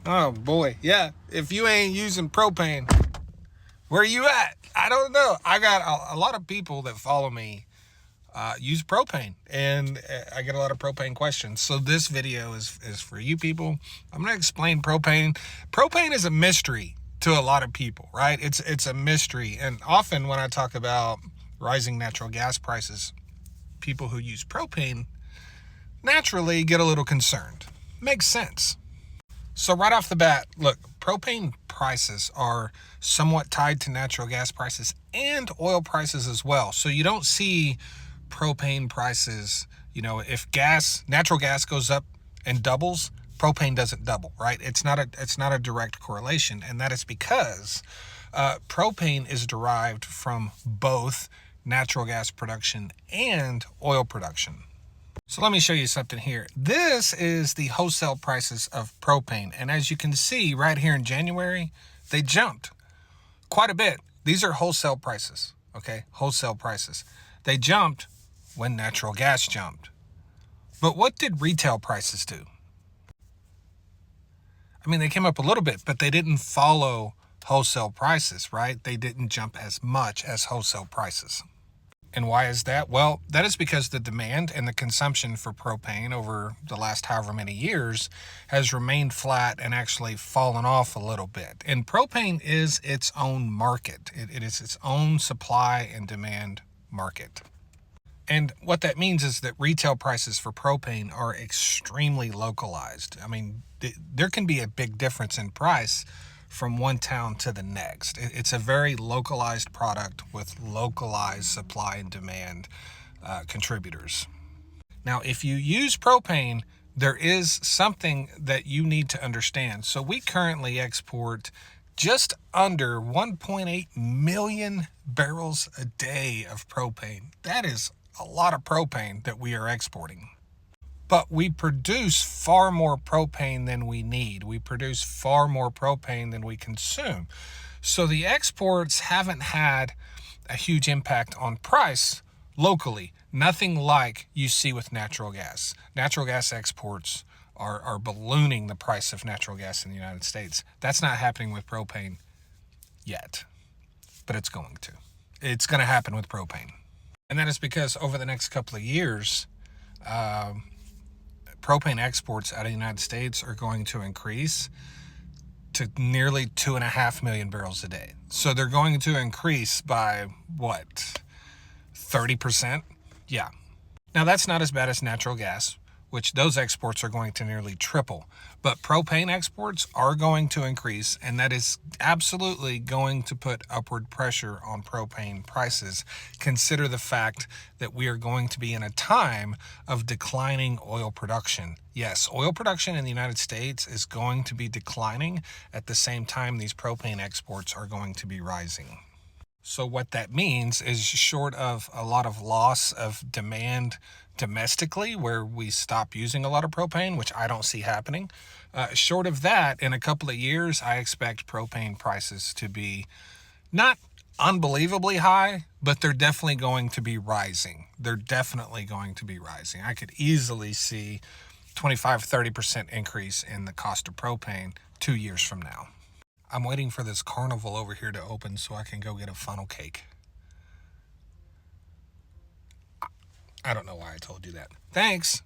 Oh boy, yeah. If you ain't using propane, where you at? I don't know. I got a lot of people that follow me use propane, and I get a lot of propane questions. So this video is for you people. I'm gonna explain propane. Propane is a mystery to a lot of people, right? It's a mystery, and often when I talk about rising natural gas prices, people who use propane naturally get a little concerned. Makes sense. So right off the bat, look, propane prices are somewhat tied to natural gas prices and oil prices as well. So you don't see propane prices, if natural gas goes up and doubles, propane doesn't double, right? It's not a direct correlation, and that is because propane is derived from both natural gas production and oil production. So let me show you something here. This is the wholesale prices of propane. And as you can see right here in January, they jumped quite a bit. These are wholesale prices, okay? Wholesale prices. They jumped when natural gas jumped. But what did retail prices do? I mean, they came up a little bit, but they didn't follow wholesale prices, right? They didn't jump as much as wholesale prices. And why is that? Well, that is because the demand and the consumption for propane over the last however many years has remained flat and actually fallen off a little bit. And propane is its own market. It is its own supply and demand market. And what that means is that retail prices for propane are extremely localized. I mean, there can be a big difference in price from one town to the next. It's a very localized product with localized supply and demand contributors. Now, if you use propane, there is something that you need to understand. So we currently export just under 1.8 million barrels a day of propane. That is a lot of propane that we are exporting. But we produce far more propane than we need. We produce far more propane than we consume. So the exports haven't had a huge impact on price locally. Nothing like you see with natural gas. Natural gas exports are ballooning the price of natural gas in the United States. That's not happening with propane yet, but it's going to. It's going to happen with propane. And that is because over the next couple of years, propane exports out of the United States are going to increase to nearly 2.5 million barrels a day. So they're going to increase by what, 30%? Yeah. Now that's not as bad as natural gas, which those exports are going to nearly triple. But propane exports are going to increase, and that is absolutely going to put upward pressure on propane prices. Consider the fact that we are going to be in a time of declining oil production. Yes, oil production in the United States is going to be declining at the same time these propane exports are going to be rising. So what that means is, short of a lot of loss of demand domestically, where we stop using a lot of propane, which I don't see happening, short of that, in a couple of years, I expect propane prices to be not unbelievably high, but they're definitely going to be rising. They're definitely going to be rising. I could easily see 25-30% increase in the cost of propane 2 years from now. I'm waiting for this carnival over here to open so I can go get a funnel cake. I don't know why I told you that. Thanks.